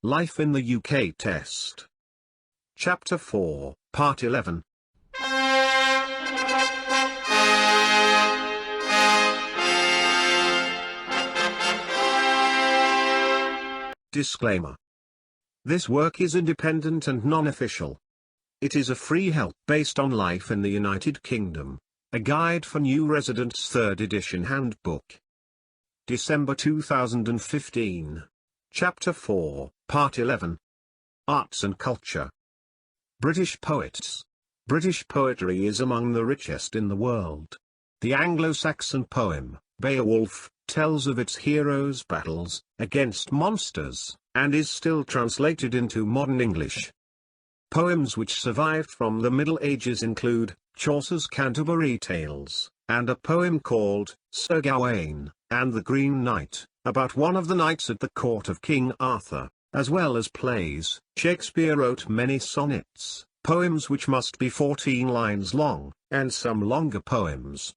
Life in the UK Test. Chapter 4, Part 11. Disclaimer. This work is independent and non-official. It is a free help based on life in the United Kingdom. A Guide for New Residents 3rd edition handbook. December 2015. Chapter 4, Part 11. Arts and Culture. British Poets. British poetry is among the richest in the world. The Anglo-Saxon poem, Beowulf, tells of its heroes' battles against monsters, and is still translated into modern English. Poems which survived from the Middle Ages include Chaucer's Canterbury Tales, and a poem called Sir Gawain and the Green Knight, about one of the knights at the court of King Arthur, as well as plays. Shakespeare wrote many sonnets, poems which must be 14 lines long, and some longer poems.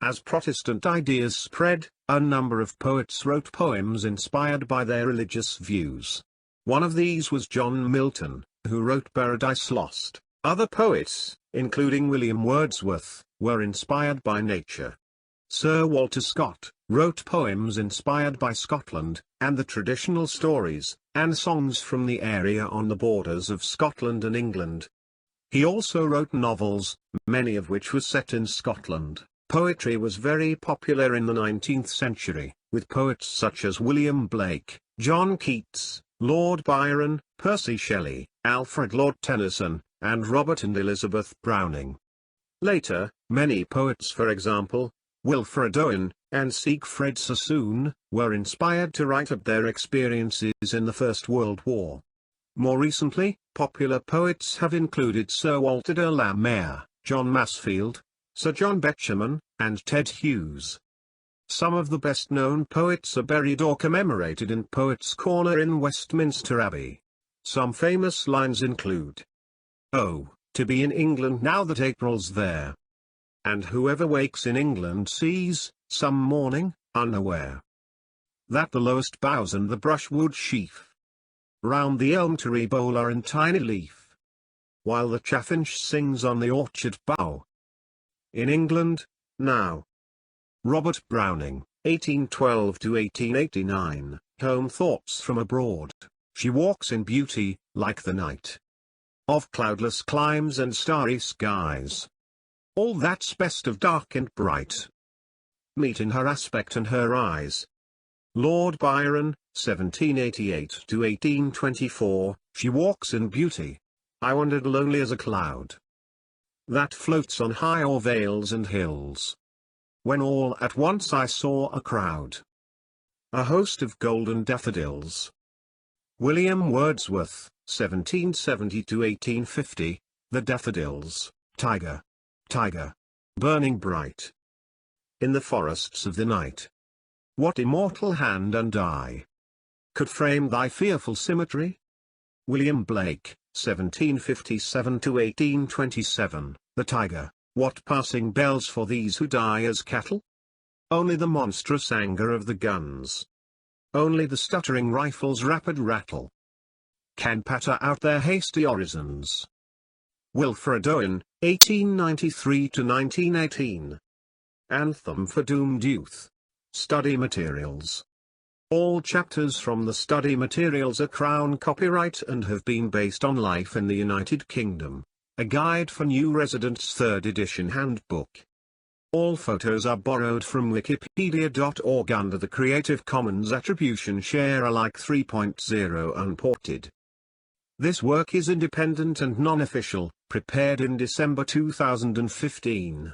As Protestant ideas spread, a number of poets wrote poems inspired by their religious views. One of these was John Milton, who wrote Paradise Lost. Other poets, including William Wordsworth, were inspired by nature. Sir Walter Scott wrote poems inspired by Scotland, and the traditional stories and songs from the area on the borders of Scotland and England. He also wrote novels, many of which were set in Scotland. Poetry was very popular in the 19th century, with poets such as William Blake, John Keats, Lord Byron, Percy Shelley, Alfred Lord Tennyson, and Robert and Elizabeth Browning. Later, many poets, for example, Wilfred Owen and Siegfried Sassoon, were inspired to write of their experiences in the First World War. More recently, popular poets have included Sir Walter de la Mare, John Masefield, Sir John Betjeman, and Ted Hughes. Some of the best-known poets are buried or commemorated in Poets' Corner in Westminster Abbey. Some famous lines include, "Oh, to be in England now that April's there. And whoever wakes in England sees, some morning, unaware, that the lowest boughs and the brushwood sheaf round the elm tree bole are in tiny leaf, while the chaffinch sings on the orchard bough. In England, now." Robert Browning, 1812–1889, Home Thoughts from Abroad. She walks in beauty, like the night of cloudless climes and starry skies. All that's best of dark and bright meet in her aspect and her eyes. Lord Byron, 1788–1824, She walks in beauty. I wandered lonely as a cloud that floats on high o'er vales and hills, when all at once I saw a crowd, a host of golden daffodils. William Wordsworth, 1770–1850, The Daffodils, Tiger, tiger, burning bright in the forests of the night. What immortal hand and eye could frame thy fearful symmetry? William Blake, 1757–1827, The Tiger. What passing bells for these who die as cattle? Only the monstrous anger of the guns, only the stuttering rifle's rapid rattle, can patter out their hasty orisons. Wilfred Owen, 1893–1918. Anthem for Doomed Youth. Study Materials. All chapters from the study materials are Crown copyright and have been based on life in the United Kingdom. A Guide for New Residents 3rd edition handbook. All photos are borrowed from wikipedia.org under the Creative Commons Attribution Share Alike 3.0 unported. This work is independent and non-official, prepared in December 2015.